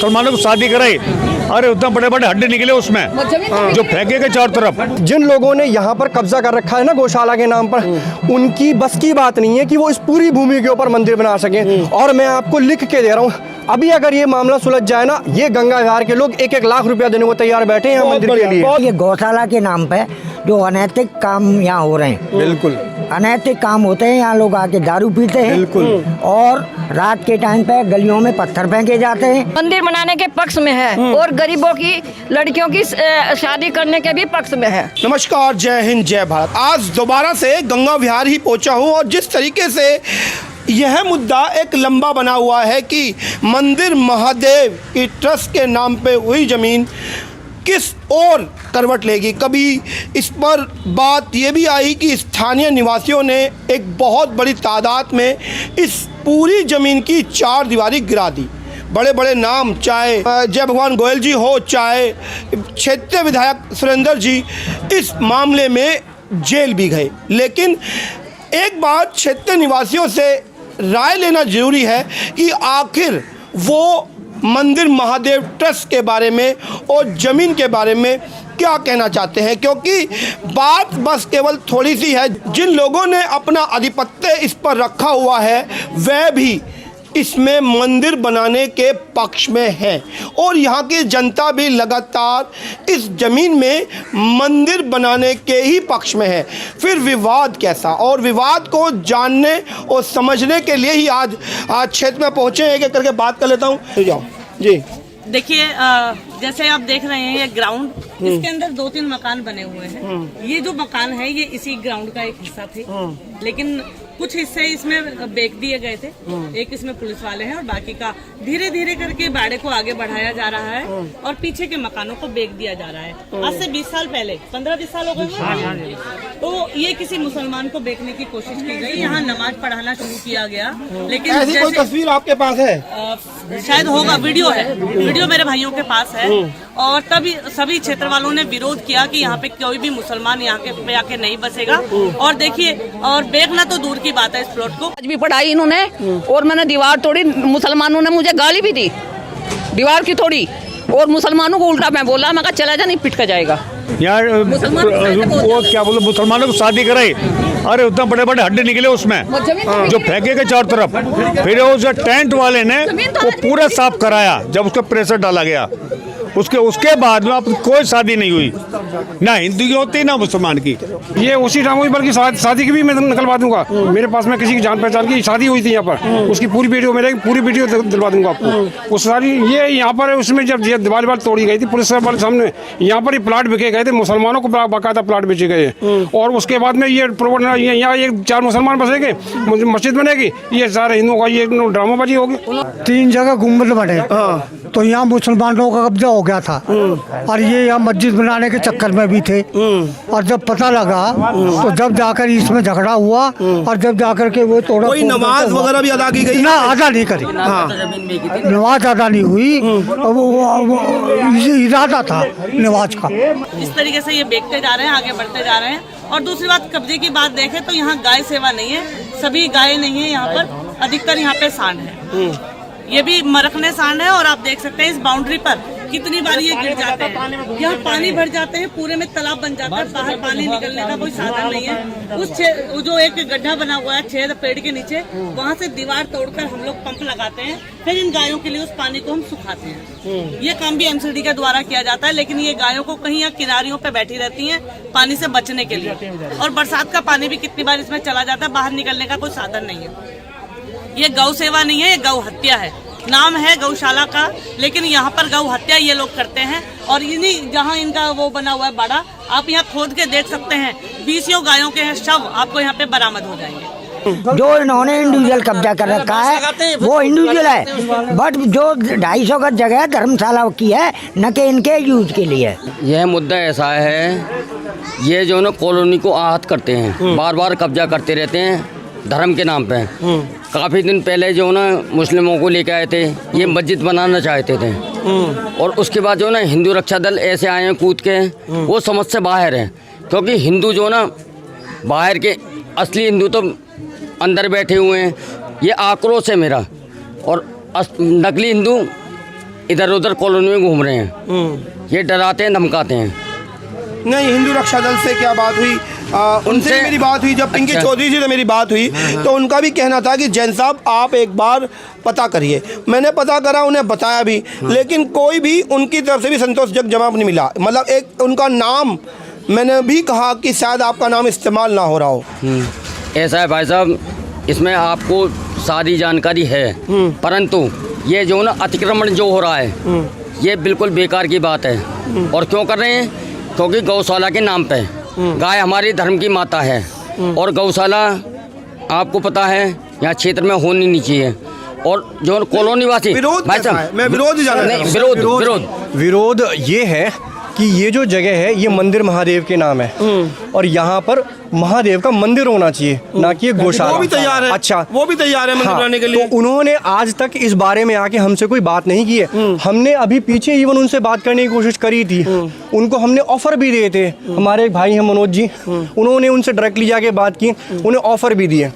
मुसलमानों को शादी कराई, अरे उतना बड़े बड़े हड्डी निकले उसमें जो फेंके के चारों तरफ। जिन लोगों ने यहाँ पर कब्जा कर रखा है ना गौशाला के नाम पर, उनकी बस की बात नहीं है कि वो इस पूरी भूमि के ऊपर मंदिर बना सके। और मैं आपको लिख के दे रहा हूँ, अभी अगर ये मामला सुलझ जाए ना, ये गंगा विहार के लोग 1-1 लाख रुपया देने को तैयार बैठे हैं मंदिर के लिए। ये गौशाला के नाम पे जो अनैतिक काम यहाँ हो रहे हैं, बिल्कुल अनैतिक काम होते हैं। यहाँ लोग आके दारू पीते हैं, बिल्कुल, और रात के टाइम पे गलियों में पत्थर फेंके जाते हैं। मंदिर बनाने के पक्ष में है और गरीबों की लड़कियों की शादी करने के भी पक्ष में है। नमस्कार, जय हिंद, जय भारत। आज दोबारा से गंगा विहार ही पहुंचा हूं और जिस तरीके से यह मुद्दा एक लंबा बना हुआ है कि मंदिर महादेव की ट्रस्ट के नाम पे हुई ज़मीन किस ओर करवट लेगी। कभी इस पर बात ये भी आई कि स्थानीय निवासियों ने एक बहुत बड़ी तादाद में इस पूरी ज़मीन की 4 दीवारी गिरा दी। बड़े बड़े नाम, चाहे जय भगवान गोयल जी हो, चाहे क्षेत्रीय विधायक सुरेंद्र जी, इस मामले में जेल भी गए। लेकिन एक बात क्षेत्रीय निवासियों से राय लेना जरूरी है कि आखिर वो मंदिर महादेव ट्रस्ट के बारे में और ज़मीन के बारे में क्या कहना चाहते हैं, क्योंकि बात बस केवल थोड़ी सी है। जिन लोगों ने अपना आधिपत्य इस पर रखा हुआ है वह भी इसमें मंदिर बनाने के पक्ष में है और यहाँ की जनता भी लगातार इस ज़मीन में मंदिर बनाने के ही पक्ष में है। फिर विवाद कैसा, और विवाद को जानने और समझने के लिए ही आज क्षेत्र में पहुँचे हैं। एक करके बात कर लेता हूँ। जाओ जी। देखिए, जैसे आप देख रहे हैं ये ग्राउंड, इसके अंदर 2-3 मकान बने हुए हैं। ये जो मकान है ये इसी ग्राउंड का एक हिस्सा थे, लेकिन कुछ हिस्से इसमें बेच दिए गए थे। एक इसमें पुलिस वाले हैं और बाकी का धीरे धीरे करके बाड़े को आगे बढ़ाया जा रहा है और पीछे के मकानों को बेच दिया जा रहा है। आज से 20 साल पहले, 15-20 साल हो गए, तो ये किसी मुसलमान को बेचने की कोशिश की गई। यहाँ नमाज पढ़ाना शुरू किया गया, लेकिन ऐसी कोई तस्वीर आपके पास है? शायद होगा, वीडियो है, वीडियो मेरे भाइयों के पास है। और तभी सभी क्षेत्र वालों ने विरोध किया कि यहाँ पे कोई भी मुसलमान यहाँ पे आके नहीं बसेगा। और देखिए, और बेचना तो दूर की बात है इस प्लॉट को। आज भी पढ़ाई इन्होंने और मैंने दीवार तोड़ी, मुसलमानों ने मुझे गाली भी दी, दीवार की तोड़ी, और मुसलमानों को उल्टा मैं बोला, मैं कहा चला जा, नहीं पिट कर जाएगा। यार वो क्या बोलो, मुसलमानों को शादी कराई, अरे उतना बड़े बड़े हड्डी निकले उसमें जो फेंके के चारों तरफ। फिर उस टेंट वाले ने वो पूरा साफ कराया जब उसको प्रेशर डाला गया। उसके बाद में अब कोई शादी नहीं हुई, ना हिंदू की होती ना मुसलमान की। ये उसी टाइम हुई, बल्कि शादी की भी मैं निकलवा दूंगा। मेरे पास में किसी की जान पहचान की शादी हुई थी यहाँ पर, उसकी पूरी वीडियो मेरे पूरी वीडियो दिलवा दूंगा आपको। उस सारी ये यहाँ पर उसमें जब दीवार तोड़ी गई थी, पुलिस वाले सामने यहाँ पर ही प्लाट बिके गए थे, मुसलमानों को बाकायदा प्लाट बेचे गए। और उसके बाद में ये यहाँ ये 4 मुसलमान बसेंगे, मस्जिद बनेगी, ये सारे हिंदुओं का ये ड्रामाबाजी होगी। 3 जगह गुम्बद बने, तो यहाँ मुसलमानों का कब्जा हो गया था और ये यहाँ मस्जिद बनाने के चक्कर में भी थे। और जब पता लगा तो जब जाकर इसमें झगड़ा हुआ और जब जाकर के वो तोड़ा, कोई नमाज वगैरह भी अदा की गई ना? अदा नहीं करी, नमाज अदा नहीं हुई, वो इरादा था नमाज का। इस तरीके से ये बेचते जा रहे हैं, आगे बढ़ते जा रहे हैं। और दूसरी बात, कब्जे की बात देखें तो यहाँ गाय सेवा नहीं है, सभी गाय नहीं है यहाँ पर, अधिकतर यहाँ पे सांड है। ये भी मरखने सांड है और आप देख सकते हैं इस बाउंड्री पर कितनी बार ये गिर जाते हैं। यहाँ पानी भर जाते हैं, पूरे में तालाब बन जाता है, बाहर पानी निकलने का कोई साधन नहीं है। उस जो एक गड्ढा बना हुआ है छेद पेड़ के नीचे, वहाँ से दीवार तोड़कर हम लोग पंप लगाते हैं, फिर इन गायों के लिए उस पानी को हम सुखाते हैं। ये काम भी एमसीडी के द्वारा किया जाता है, लेकिन ये गायों को कहीं यहाँ किनारियों पे बैठी रहती हैं पानी से बचने के लिए। और बरसात का पानी भी कितनी बार इसमें चला जाता है, बाहर निकलने का कोई साधन नहीं है। ये गौ सेवा नहीं है, ये गौ हत्या है। नाम है गौशाला का, लेकिन यहाँ पर गौ हत्या ये लोग करते हैं। और इन्हीं जहाँ इनका वो बना हुआ है बाड़ा, आप यहाँ खोद के देख सकते हैं, 20 गायों के शव आपको यहाँ पे बरामद हो जाएंगे। जो इन्होंने इंडिविजुअल कब्जा कर रखा है वो इंडिविजुअल है, बट जो 250 गज जगह धर्मशाला की है, न कि इनके यूज के लिए। यह मुद्दा ऐसा है, ये जो ना कॉलोनी को आहत करते हैं, बार बार कब्जा करते रहते हैं धर्म के नाम पे। काफ़ी दिन पहले जो ना मुस्लिमों को लेके आए थे, ये मस्जिद बनाना चाहते थे, और उसके बाद जो ना हिंदू रक्षा दल ऐसे आए हैं कूद के, वो समझ से बाहर हैं। क्योंकि हिंदू जो ना बाहर के, असली हिंदू तो अंदर बैठे हुए हैं। ये आक्रोश है मेरा, और नकली हिंदू इधर उधर कॉलोनी में घूम रहे हैं। ये डराते हैं, धमकाते हैं। नहीं, हिंदू रक्षा दल से क्या बात हुई? उनसे उनसे- मेरी बात हुई, जब पिंकी अच्छा। चौधरी जी से मेरी बात हुई तो उनका भी कहना था कि जैन साहब आप एक बार पता करिए। मैंने पता करा, उन्हें बताया भी, लेकिन कोई भी उनकी तरफ से भी संतोषजनक जवाब नहीं मिला। मतलब एक उनका नाम, मैंने भी कहा कि शायद आपका नाम इस्तेमाल ना हो रहा हो। ऐसा है भाई साहब, इसमें आपको सारी जानकारी है, परंतु ये जो ना अतिक्रमण जो हो रहा है ये बिल्कुल बेकार की बात है। और क्यों कर रहे हैं? क्योंकि गौशाला के नाम पे गाय हमारी धर्म की माता है और गौशाला आपको पता है यहाँ क्षेत्र में होनी नहीं चाहिए। और जो कॉलोनी वासी विरोध भाई कैसा साहब, है? मैं विरोध ही जानना नहीं, चाहता हूं। विरोध विरोध ये है कि ये जो जगह है ये मंदिर महादेव के नाम है और यहाँ पर महादेव का मंदिर होना चाहिए, ना कि ये गौशाला। वो भी तैयार है। अच्छा, वो भी तैयार है मंदिर हाँ, बनाने के लिए। तो उन्होंने आज तक इस बारे में आके हमसे कोई बात नहीं की है। हमने अभी पीछे इवन उनसे बात करने की कोशिश करी थी। उनको हमने ऑफर भी दिए थे। हमारे एक भाई हैं मनोज जी, उन्होंने उनसे डायरेक्टली जाके बात की, उन्हें ऑफर भी दिए।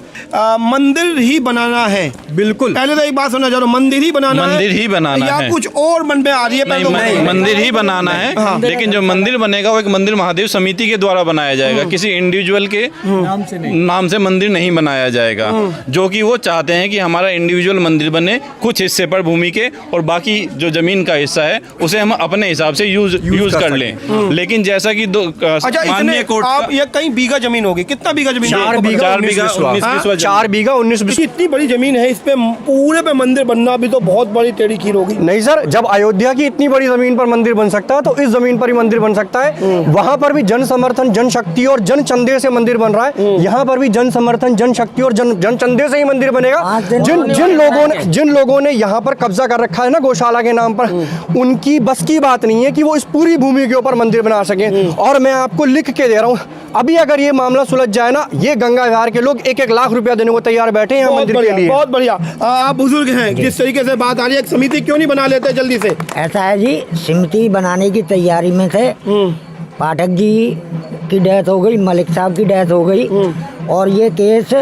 मंदिर ही बनाना है। बिल्कुल। पहले तो एक बात सुनना चाह रहा हूं, मंदिर ही बनाना है, मंदिर ही बनाना या है। कुछ और मन में आ रही है? नहीं, पहले तो मंदिर ही बनाना है, लेकिन जो मंदिर बनेगा वो एक मंदिर महादेव समिति के द्वारा बनाया जाएगा। किसी इंडिविजुअल के नाम से मंदिर नहीं बनाया जाएगा। जो कि वो चाहते हैं कि हमारा इंडिविजुअल मंदिर बने, कुछ हिस्से पर भूमि के और बाकी जो जमीन का हिस्सा है उसे हम अपने हिसाब से यूज कर लें। लेकिन जैसा कि अच्छा, माननीय कोर्ट आप ये कई बीघा जमीन होगी, कितना बीघा जमीन? 4 बीघा 4 19 बीघा बिस्वा। 19 बिस्वा 4 बीघा 19 बिस्वा। इतनी बड़ी जमीन है, इस पे पूरे पे मंदिर बनना भी तो बहुत बड़ी टेढ़ी खीर होगी। नहीं सर, जब अयोध्या की इतनी बड़ी जमीन पर मंदिर बन सकता है तो इस जमीन पर ही मंदिर बन सकता है। वहां पर भी जन समर्थन, जन शक्ति और जन चंदे से मंदिर बन रहा है। यहाँ पर भी जन समर्थन, जन शक्ति और जन चंदे से ही मंदिर बनेगा। जिन लोगों ने यहाँ पर कब्जा कर रखा है ना गौशाला के नाम पर, उनकी बस की बात नहीं है कि वो इस पूरी भूमि के ऊपर मंदिर बना सके। और मैं आपको लिख के दे रहा हूँ, अभी अगर ये मामला सुलझ जाए ना, ये गंगा विहार के लोग 1-1 लाख रुपया देने को तैयार बैठे हैं बहुत मंदिर के बढ़िया, लिए। बहुत बढ़िया। आप बुजुर्ग हैं, जिस तरीके से बात आ रही है, एक समिति क्यों नहीं बना लेते जल्दी से? ऐसा है जी, समिति बनाने की तैयारी में थे। पाठक जी की डेथ हो गई, मलिक साहब की डेथ हो गई और ये केस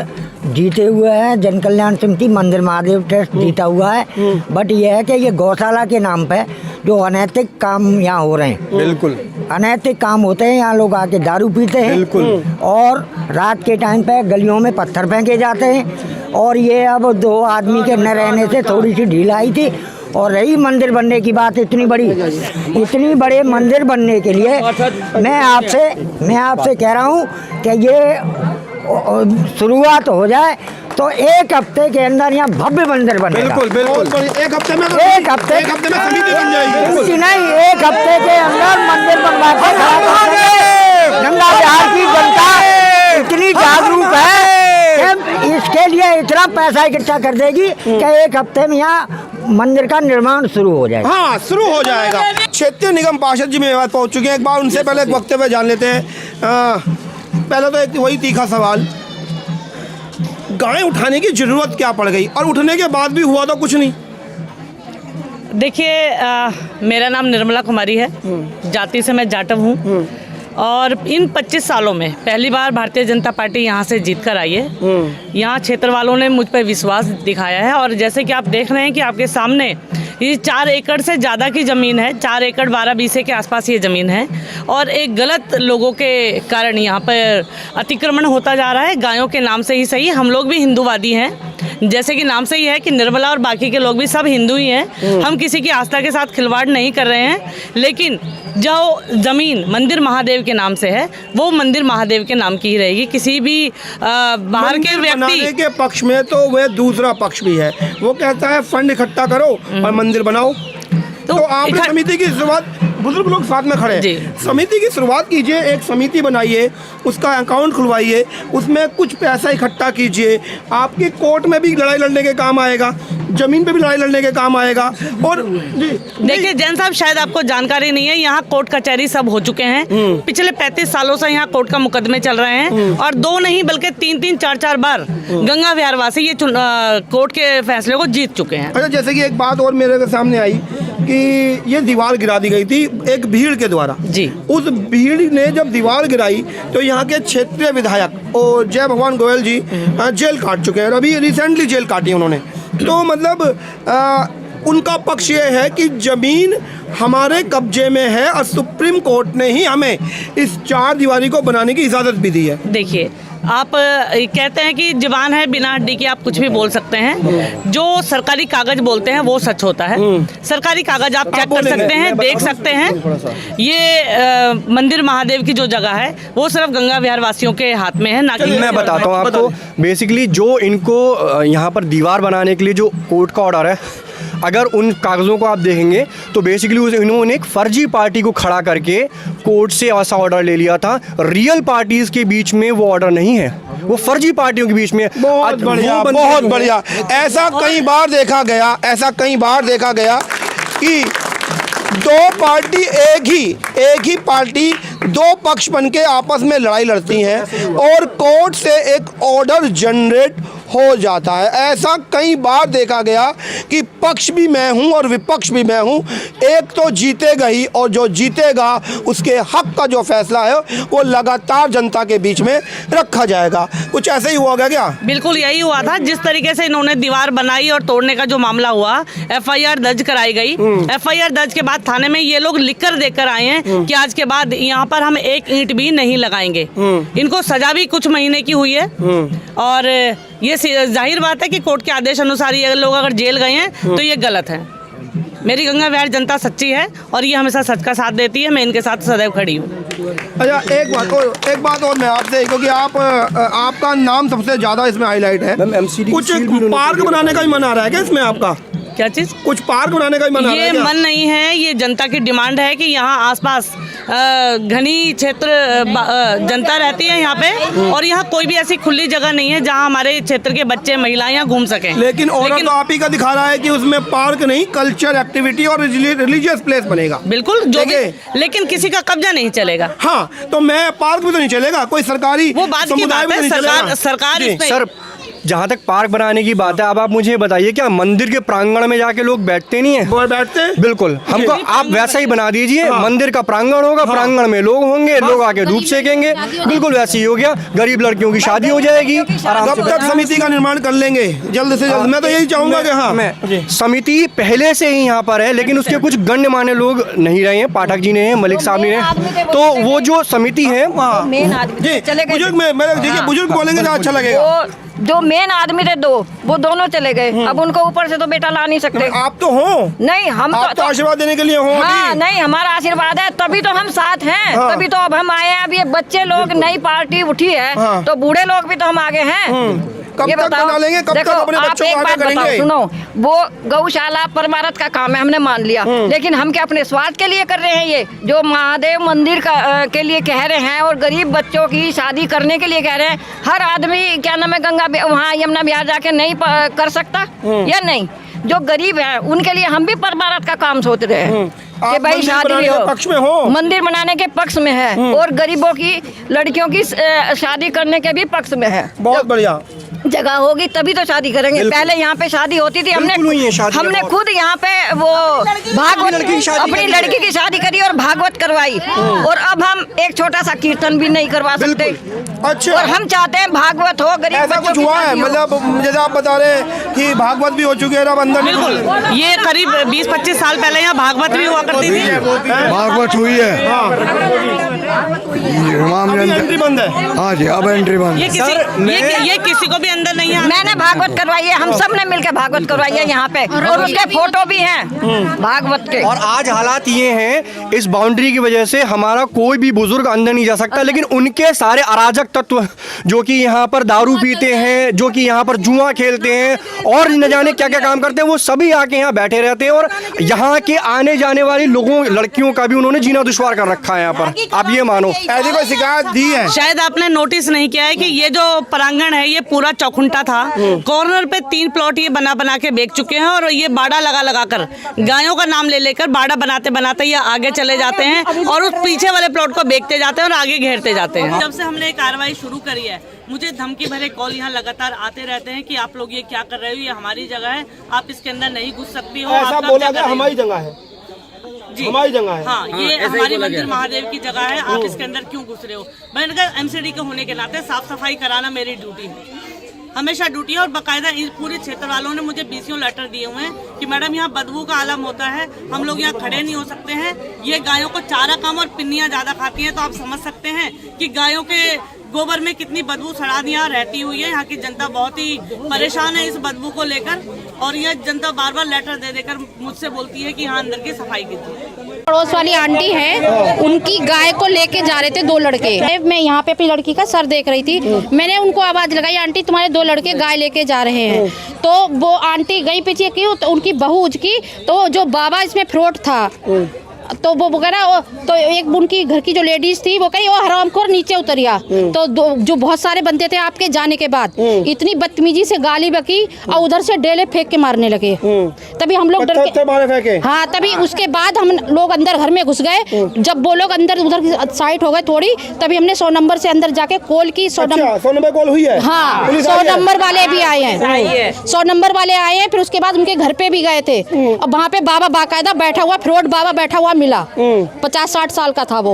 जीते हुए हैं। जन कल्याण समिति मंदिर महादेव ट्रस्ट जीता हुआ है। बट ये है कि ये गौशाला के नाम पे जो अनैतिक काम यहाँ हो रहे हैं, बिल्कुल अनैतिक काम होते हैं। यहाँ लोग आके दारू पीते हैं, बिल्कुल। और रात के टाइम पे गलियों में पत्थर फेंके जाते हैं। और ये अब 2 आदमी के न रहने से थोड़ी सी ढील आई थी। और रही मंदिर बनने की बात, इतनी बड़े मंदिर बनने के लिए मैं आपसे कह रहा हूँ कि ये शुरुआत हो जाए तो 1 हफ्ते के अंदर यहाँ भव्य मंदिर बनेगा। बिल्कुल बहुत बढ़िया। एक हफ्ते में एक हफ्ते में समिति बन जाएगी। कुछ नहीं, 1 हफ्ते के अंदर मंदिर बनवा के खड़ा कर देंगे। गंगा विहार की जनता इतनी जागरूक है कि इसके लिए इतना पैसा इकट्ठा कर देगी कि 1 हफ्ते में यहाँ मंदिर का निर्माण शुरू हो जाएगा। हाँ, शुरू हो जाएगा। क्षेत्रीय निगम पार्षद जी मेरे पास पहुंच चुके हैं। एक बार उनसे पहले एक वक्तव्य जान लेते हैं। पहले तो एक वही तीखा सवाल, गाय उठाने की जरूरत क्या पड़ गई और उठने के बाद भी हुआ तो कुछ नहीं? देखिए, मेरा नाम निर्मला कुमारी है, जाति से मैं जाटव हूँ और इन 25 सालों में पहली बार भारतीय जनता पार्टी यहाँ से जीत कर आई है। यहाँ क्षेत्र वालों ने मुझ पर विश्वास दिखाया है और जैसे कि आप देख रहे हैं कि आपके सामने ये 4 एकड़ से ज़्यादा की ज़मीन है, 4 एकड़ 12 बीसे के आसपास ये ज़मीन है और एक गलत लोगों के कारण यहाँ पर अतिक्रमण होता जा रहा है। गायों के नाम से ही सही, हम लोग भी हिंदूवादी हैं, जैसे कि नाम से ही है कि निर्मला और बाकी के लोग भी सब हिंदू ही हैं। हम किसी की आस्था के साथ खिलवाड़ नहीं कर रहे हैं, लेकिन जो ज़मीन मंदिर महादेव के नाम से है वो मंदिर महादेव के नाम की ही रहेगी। किसी भी बाहर के व्यक्ति के पक्ष में तो वह दूसरा पक्ष भी है, वो कहता है फंड इकट्ठा करो और मंदिर बनाओ। तो आपने समिति की शुरुआत, बुजुर्ग लोग साथ में खड़े हैं, समिति की शुरुआत कीजिए, एक समिति बनाइए, उसका अकाउंट खुलवाइए, उसमें कुछ पैसा इकट्ठा कीजिए। आपकी कोर्ट में भी लड़ाई लड़ने के काम आएगा, जमीन पे भी लड़ाई लड़ने के काम आएगा। और देखिए जैन साहब, शायद आपको जानकारी नहीं है, यहाँ कोर्ट कचहरी सब हो चुके हैं। पिछले 35 सालों से यहाँ कोर्ट का मुकदमे चल रहे हैं और 2 नहीं बल्कि 3-3, 4-4 बार गंगा विहार वासी ये कोर्ट के फैसले को जीत चुके हैं। अच्छा, जैसे कि एक बात और मेरे सामने आई कि ये दीवार गिरा दी गई थी एक भीड़ के द्वारा जी। उस भीड़ ने जब दीवार गिराई तो यहाँ के क्षेत्रीय विधायक और जय भगवान गोयल जी जेल काट चुके हैं, अभी रिसेंटली जेल काटी उन्होंने। तो मतलब उनका पक्ष ये है कि ज़मीन हमारे कब्जे में है और सुप्रीम कोर्ट ने ही हमें इस 4 दीवारी को बनाने की इजाज़त भी दी है। देखिए, आप कहते हैं कि जुबान है बिना हड्डी की, आप कुछ भी बोल सकते हैं। जो सरकारी कागज बोलते हैं वो सच होता है। सरकारी कागज आप चेक कर सकते हैं, देख सकते हैं। ये मंदिर महादेव की जो जगह है वो सिर्फ गंगा विहार वासियों के हाथ में है, ना कि मैं बताता हूँ आपको। बेसिकली जो इनको यहाँ पर दीवार बनाने के लिए जो कोर्ट का ऑर्डर है, अगर उन कागज़ों को आप देखेंगे तो बेसिकली इन्होंने एक फर्जी पार्टी को खड़ा करके कोर्ट से ऐसा ऑर्डर ले लिया था। रियल पार्टीज के बीच में वो ऑर्डर नहीं है, वो फर्जी पार्टियों के बीच में। बहुत बढ़िया, बहुत बढ़िया। ऐसा कई बार देखा गया कि दो पार्टी एक ही पार्टी 2 पक्ष बन के आपस में लड़ाई लड़ती हैं और कोर्ट से एक ऑर्डर जनरेट हो जाता है। ऐसा कई बार देखा गया कि पक्ष भी मैं हूं और विपक्ष भी मैं हूं, एक तो जीतेगा ही और जो जीतेगा उसके हक का जो फैसला है वो लगातार जनता के बीच में रखा जाएगा। कुछ ऐसे ही हुआ क्या? बिल्कुल यही हुआ था। जिस तरीके से इन्होंने दीवार बनाई और तोड़ने का जो मामला हुआ, FIR दर्ज कराई गई। FIR दर्ज के बाद थाने में ये लोग लिख कर देकर आए हैं कि आज के बाद यहाँ पर हम एक ईंट भी नहीं लगाएंगे। इनको सजा भी कुछ महीने की हुई है और ये जाहिर बात है कि कोर्ट के आदेश अनुसार ये लोग अगर जेल गए हैं तो ये गलत है। मेरी गंगा विहार जनता सच्ची है और ये हमेशा सच का साथ देती है। मैं इनके साथ सदैव खड़ी हूँ। अच्छा, एक बात और मैं आपसे, क्योंकि आपका नाम सबसे ज़्यादा इसमें हाईलाइट है। कुछ पार्क बनाने का ही मन आ रहा है क्या इसमें आपका? क्या चीज? कुछ पार्क बनाने का ही मन आ रहा है? ये मन नहीं है, ये जनता की डिमांड है कि यहाँ आसपास घनी क्षेत्र जनता रहती है यहाँ पे और यहाँ कोई भी ऐसी खुली जगह नहीं है जहाँ हमारे क्षेत्र के बच्चे महिलाएं यहाँ घूम सकें। लेकिन तो आप ही का दिखा रहा है कि उसमें पार्क नहीं, कल्चर एक्टिविटी और रिलीजियस प्लेस बनेगा। बिल्कुल, जो लेकिन किसी का कब्जा नहीं चलेगा। हाँ, तो मैं पार्क भी तो नहीं चलेगा, कोई सरकारी वो बात की बात है। सरकार जहाँ तक पार्क बनाने की बात है, अब आप मुझे बताइए क्या मंदिर के प्रांगण में जाके लोग बैठते नहीं है? वो बैठते हैं। बिल्कुल, हमको आप वैसा ही बना दीजिए। मंदिर का प्रांगण होगा, प्रांगण में लोग होंगे, लोग आके धूप सेकेंगे, बिल्कुल वैसे ही हो गया। गरीब लड़कियों की शादी हो जाएगी। कब तक समिति का निर्माण कर लेंगे? जल्द से जल्द। मैं तो यही चाहूंगा कि हाँ, समिति पहले से ही यहाँ पर है, लेकिन उसके कुछ गण्यमान्य लोग नहीं रहे हैं। पाठक जी ने, मलिक साहब ने, तो वो जो समिति है बुजुर्ग बोलेंगे तो अच्छा लगेगा। जो मेन आदमी थे वो दोनों चले गए। अब उनको ऊपर से तो बेटा ला नहीं सकते। आप तो हो नहीं, हम तो आशीर्वाद देने के लिए हो। हाँ, नहीं, हमारा आशीर्वाद है तभी तो हम साथ हैं। हाँ। तभी तो अब हम आए हैं। अब ये बच्चे लोग, नई पार्टी उठी है। हाँ। तो बूढ़े लोग भी तो हम आगे हैं। कब तक बना लेंगे? कब तक अपने बच्चों को आगे करेंगे? सुनो, वो गौशाला परमारथ का काम है, हमने मान लिया, लेकिन हम क्या अपने स्वार्थ के लिए कर रहे हैं? ये जो महादेव मंदिर के लिए कह रहे हैं और गरीब बच्चों की शादी करने के लिए कह रहे हैं। हर आदमी क्या नाम है गंगा वहाँ यमुना विहार जाके नहीं कर सकता या नहीं? जो गरीब है उनके लिए हम भी परमारथ का काम सोच रहे हैं कि भाई शादी हो, पक्ष में हो, मंदिर बनाने के पक्ष में है और गरीबों की लड़कियों की शादी करने के भी पक्ष में है। बहुत बढ़िया। जगह होगी तभी तो शादी करेंगे। पहले यहाँ पे शादी होती थी, हमने खुद यहाँ पे वो भागवत अपनी लड़की की शादी करी और भागवत करवाई। और अब हम एक छोटा सा कीर्तन भी नहीं करवा सकते। अच्छा, और हम चाहते हैं भागवत हो, गरीब ऐसा कुछ हुआ है? मतलब जैसे आप बता रहे हैं कि भागवत भी हो चुके हैं अब अंदर। बिल्कुल, ये करीब 20-25 साल पहले यहाँ भागवत भी हुआ करती थी। भागवत हुई है। एंट्री बंद है। हाँ जी, अब एंट्री बंद। ये किसी को भी अंदर नहीं है। मैंने भागवत करवाई है, हम सब ने मिलकर भागवत करवाई है यहाँ पे और उसके फोटो भी हैं भागवत के। और आज हालात ये हैं, इस बाउंड्री की वजह से हमारा कोई भी बुजुर्ग अंदर नहीं जा सकता, लेकिन उनके सारे अराजक तत्व जो कि यहाँ पर दारू पीते हैं, जो कि यहाँ पर जुआ खेलते हैं और न जाने क्या क्या काम करते हैं, वो सभी आके यहाँ बैठे रहते हैं और यहाँ के आने जाने वाली लोगों, लड़कियों का भी उन्होंने जीना दुश्वार कर रखा है यहाँ पर। आप ये मानो, ऐसी कोई शिकायत दी है? शायद आपने नोटिस नहीं किया है कि ये जो प्रांगण है ये पूरा चौखुंटा था। कॉर्नर पे 3 प्लॉट ये बना के बेच चुके हैं और ये बाड़ा लगा कर गायों का नाम ले लेकर बाड़ा बनाते बनाते ये आगे चले जाते हैं और उस पीछे वाले प्लॉट को बेचते जाते हैं और आगे घेरते जाते हैं। जब से हमने कार्रवाई शुरू करी है, मुझे धमकी भरे कॉल यहाँ लगातार आते रहते हैं कि आप लोग ये क्या कर रहे हो, ये हमारी जगह है, आप इसके अंदर नहीं घुस सकती हो। ऐसा बोला गया हमारी जगह है जी, हमारी जगह है। हाँ, ये हमारी मंदिर महादेव की जगह है, आप इसके अंदर क्यों घुस रहे हो? मैंने कहा MCD के होने के नाते साफ सफाई कराना मेरी ड्यूटी है। हमेशा ड्यूटी है। और बाकायदा इस पूरे क्षेत्र वालों ने मुझे बीसीओ लेटर दिए हुए हैं कि मैडम यहाँ बदबू का आलम होता है, हम लोग यहाँ खड़े नहीं हो सकते हैं। ये गायों को चारा कम और पिन्नियाँ ज़्यादा खाती हैं, तो आप समझ सकते हैं कि गायों के गोबर में कितनी बदबू सड़ान यहाँ रहती हुई है। यहाँ की जनता बहुत ही परेशान है इस बदबू को लेकर, और यह जनता बार बार लेटर दे देकर मुझसे बोलती है कि यहाँ अंदर की सफाई कीजिए। पड़ोस वाली आंटी है, उनकी गाय को लेके जा रहे थे 2 लड़के। मैं यहाँ पे अपनी लड़की का सर देख रही थी, मैंने उनको आवाज लगाई, आंटी तुम्हारे 2 लड़के गाय लेके जा रहे हैं। तो वो आंटी गई पीछे की, तो उनकी बहू उचकी, तो जो बाबा इसमें फ्रॉड था तो वो वगैरह, तो एक उनकी घर की जो लेडीज थी वो कही, वो हरामखोर नीचे उतरिया। तो जो बहुत सारे बंदे थे आपके जाने के बाद इतनी बदतमीजी से गाली बकी और उधर से डेले फेंक के मारने लगे। तभी हम लोग डर के, हाँ, तभी उसके बाद हम लोग अंदर घर में घुस गए। जब वो लोग अंदर उधर साइड हो गए थोड़ी, तभी हमने 100 नंबर से अंदर जाके कॉल की। 100 नंबर कॉल हुई है? हाँ, 100 नंबर वाले भी आए हैं, 100 नंबर वाले आए हैं। फिर उसके बाद उनके घर पे भी गए थे, और वहाँ पे बाबा बाकायदा बैठा हुआ, फ्रॉड बाबा बैठा हुआ मिला, 50-60 साल का था वो।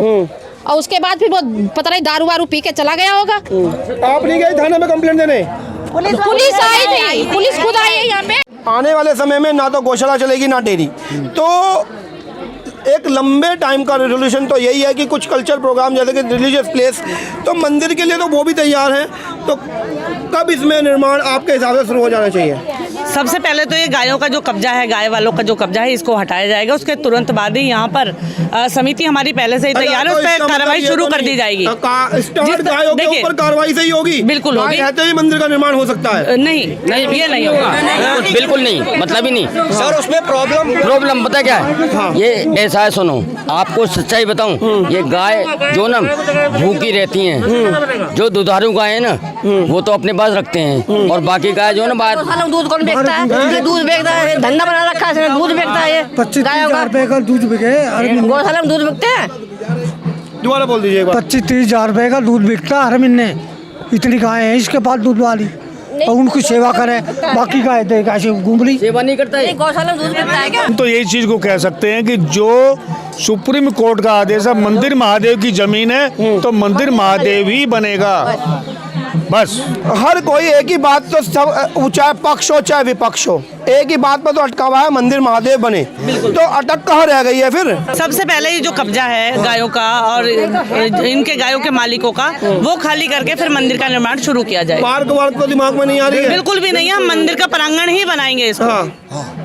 और उसके बाद फिर वो पता नहीं दारू वारू पी के चला गया होगा। आप नहीं गए थाने में कंप्लेंट देने? पुलिस आई थी, पुलिस खुद आई है यहाँ पे। आने वाले समय में ना तो गौशाला चलेगी ना डेयरी, तो एक लंबे टाइम का रेजोल्यूशन तो यही है कि कुछ कल्चर प्रोग्राम जैसे कि रिलीजियस प्लेस, तो मंदिर के लिए तो वो भी तैयार हैं। तो कब इसमें निर्माण आपके हिसाब से शुरू हो जाना चाहिए? सबसे पहले तो ये गायों का जो कब्जा है, गाय वालों का जो कब्जा है, इसको हटाया जाएगा। उसके तुरंत बाद ही यहाँ पर समिति हमारी पहले से ही तैयार है, उस पर कार्रवाई शुरू कर दी जाएगी। गायों के ऊपर कार्रवाई से ही होगी? बिल्कुल होगी। कहते ही मंदिर का निर्माण हो सकता है? नहीं, ये नहीं होगा, बिल्कुल नहीं, मतलब ही नहीं सर। उसमें प्रॉब्लम पता क्या है? ये ऐसा है, सुनो आपको सच्चाई बताऊं, ये गाय जो ना भूखी रहती हैं, जो दुधारू गाय है ना वो तो अपने पास रखते हैं, और बाकी गाय जो ना बाहर दूध कौन बेचता है? दूध बेचता है, धंधा बना रखा है, दूध बेचता है। 25-30 रुपए का दूध बिके, गौशाला में दूध बिकते हैं। दोबारा बोल दीजिए। 25-30 हजार रुपए का दूध बिकता है हर महीने। इतनी गाय है इसके पास दूध वाली, और उनकी सेवा करे, बाकी गाय देख ऐसे घूम रही, सेवा नहीं करता है। गौशाला में दूध बिकता है क्या? तो यही चीज को कह सकते हैं कि जो सुप्रीम कोर्ट का आदेश है, मंदिर महादेव की जमीन है तो मंदिर महादेव ही बनेगा, बस। हर कोई एक ही बात, तो सब चाहे पक्ष हो चाहे विपक्ष हो, एक ही बात पर तो अटका हुआ है, मंदिर महादेव बने। तो अटक कहाँ रह गई है फिर? सबसे पहले ये जो कब्जा है गायों का और इनके गायों के मालिकों का, वो खाली करके फिर मंदिर का निर्माण शुरू किया जाए। पार्क वार्क तो दिमाग में नहीं आ रही है? बिल्कुल भी नहीं है, हम मंदिर का प्रांगण ही बनाएंगे इसको।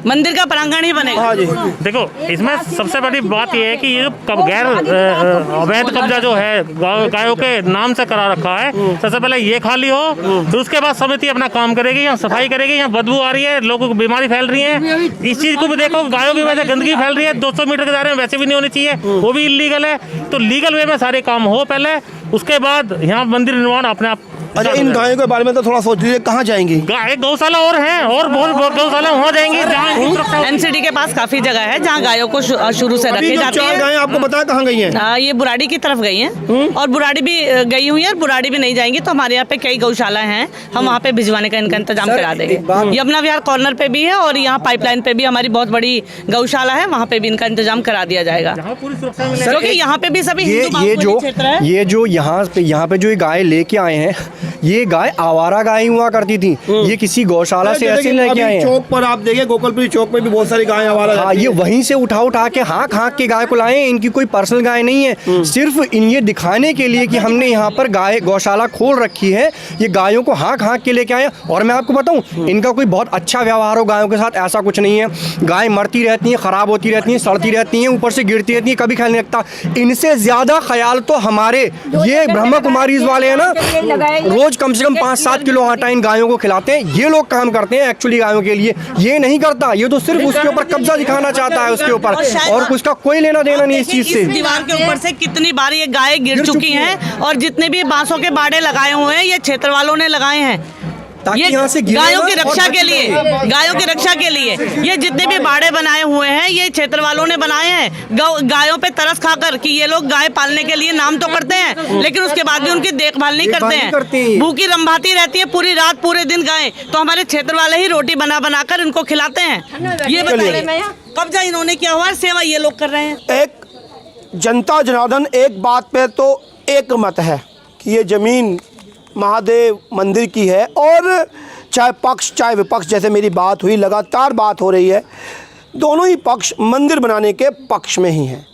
मंदिर का प्रांगण ही बनेगा। हाँ जी। देखो, इसमें सबसे बड़ी बात यह है कि ये गैर अवैध कब्जा जो है गायों के नाम से करा रखा है, सबसे पहले ये खाली हो, फिर उसके बाद समिति अपना काम करेगी, यहाँ सफाई करेगी। यहाँ बदबू आ रही है, लोगों को बीमारी फैल रही है, इस चीज को भी देखो, गायों की वजह से गंदगी फैल रही है। 200 मीटर के दायरे में वैसे भी नहीं होनी चाहिए, वो भी इलीगल है। तो लीगल वे में सारे काम हो पहले, उसके बाद यहाँ मंदिर निर्माण अपने आप। अच्छा, इन गायों के बारे में तो थोड़ा सोच लीजिए, कहाँ जाएंगी? गौशाला और हैं, और बहुत गौशाला वहाँ जाएंगी जहाँ एनसीडी के पास काफी जगह है जहाँ गायों को शुरू से रखी जाती है। गायें आपको बताया कहाँ गई हैं? ये बुराड़ी की तरफ गई हैं, और बुराड़ी भी गई हुई है, और बुराड़ी भी नहीं जाएंगी। तो हमारे यहाँ पे कई गौशाला हैं, हम वहाँ पे भिजवाने का इनका इंतजाम करा देंगे। यमुना विहार कॉर्नर पे भी है, और यहाँ पाइपलाइन पे भी हमारी बहुत बड़ी गौशाला है, वहाँ पे भी इनका इंतजाम करा दिया जाएगा, क्योंकि यहाँ पे भी सभी ये जो यहाँ पे जो गाय लेके आए हैं, ये गाय आवारा गाय हुआ करती थी, ये किसी गौशाला से ऐसे लेके आए हैं। चौक पर आप देखिए, गोकुलपुरी चौक पे भी बहुत सारी गायें आवारा। हाँ, ये वहीं से उठा के हाँक के गाय को लाए हैं। इनकी कोई पर्सनल गाय नहीं है, सिर्फ ये दिखाने के लिए कि हमने यहाँ पर गाय गौशाला खोल रखी है, ये गायों को हाँक के लेके आए। और मैं आपको बताऊँ, इनका कोई बहुत अच्छा व्यवहार हो गायों के साथ, ऐसा कुछ नहीं है। गाय मरती रहती हैं, खराब होती रहती हैं, सड़ती रहती हैं, ऊपर से गिरती रहती हैं, कभी ख्याल नहीं रखता। इनसे ज्यादा ख्याल तो हमारे ये ब्रह्मा कुमारीज वाले हैं ना, रोज कम से कम 5-7 किलो आटा इन गायों को खिलाते हैं। ये लोग काम करते हैं एक्चुअली गायों के लिए, ये नहीं करता। ये तो सिर्फ उसके ऊपर कब्जा दिखाना चाहता है उसके ऊपर, और उसका कोई लेना देना नहीं इस चीज से। दीवार के ऊपर से कितनी बार ये गाय गिर चुकी हैं, और जितने भी बांसों के बाड़े लगाए हुए हैं ये क्षेत्र वालों ने लगाए हैं, ये गायों की रक्षा के लिए, गायों की रक्षा के लिए। ये जितने भी बाड़े बनाए हुए हैं ये क्षेत्र वालों ने बनाए हैं, गायों पे तरस खाकर कि ये लोग गाय पालने के लिए नाम तो करते हैं, लेकिन उसके बाद भी उनकी देखभाल नहीं करते हैं। भूखी रंभाती रहती है पूरी रात पूरे दिन गाय, तो हमारे क्षेत्र वाले ही रोटी बना कर इनको खिलाते हैं। ये बताइए, कब्जा इन्होंने किया हुआ है, सेवा ये लोग कर रहे हैं। एक जनता जनार्दन एक बात पे तो एक मत है कि ये जमीन महादेव मंदिर की है। और चाहे पक्ष चाहे विपक्ष, जैसे मेरी बात हुई, लगातार बात हो रही है, दोनों ही पक्ष मंदिर बनाने के पक्ष में ही हैं।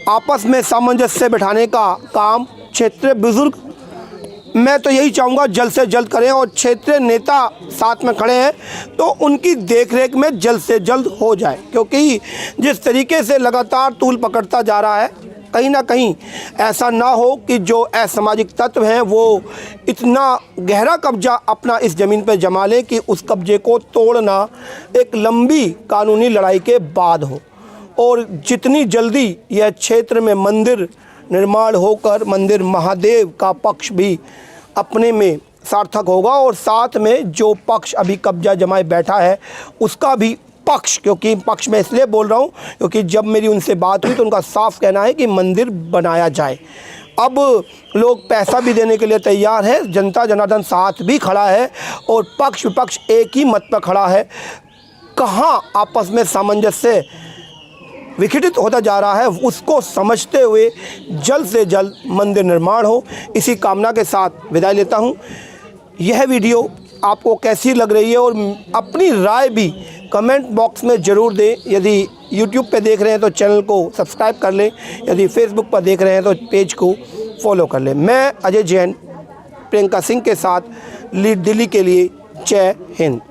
आपस में सामंजस्य बैठाने का काम क्षेत्रीय बुजुर्ग, मैं तो यही चाहूँगा जल्द से जल्द करें, और क्षेत्रीय नेता साथ में खड़े हैं तो उनकी देखरेख में जल्द से जल्द हो जाए, क्योंकि जिस तरीके से लगातार तूल पकड़ता जा रहा है, कहीं ना कहीं ऐसा ना हो कि जो असामाजिक तत्व हैं वो इतना गहरा कब्जा अपना इस ज़मीन पर जमा लें कि उस कब्जे को तोड़ना एक लंबी कानूनी लड़ाई के बाद हो। और जितनी जल्दी यह क्षेत्र में मंदिर निर्माण होकर मंदिर महादेव का पक्ष भी अपने में सार्थक होगा, और साथ में जो पक्ष अभी कब्जा जमाए बैठा है उसका भी पक्ष, क्योंकि पक्ष में इसलिए बोल रहा हूँ क्योंकि जब मेरी उनसे बात हुई तो उनका साफ कहना है कि मंदिर बनाया जाए। अब लोग पैसा भी देने के लिए तैयार है, जनता जनार्दन साथ भी खड़ा है और पक्ष विपक्ष एक ही मत पर खड़ा है। कहाँ आपस में सामंजस्य विघटित होता जा रहा है, उसको समझते हुए जल्द से जल्द मंदिर निर्माण हो, इसी कामना के साथ विदाई लेता हूँ। यह वीडियो आपको कैसी लग रही है और अपनी राय भी कमेंट बॉक्स में ज़रूर दें। यदि YouTube पे देख रहे हैं तो चैनल को सब्सक्राइब कर लें, यदि Facebook पर देख रहे हैं तो पेज को फॉलो कर लें। मैं अजय जैन प्रियंका सिंह के साथ लीड दिल्ली के लिए। जय हिंद।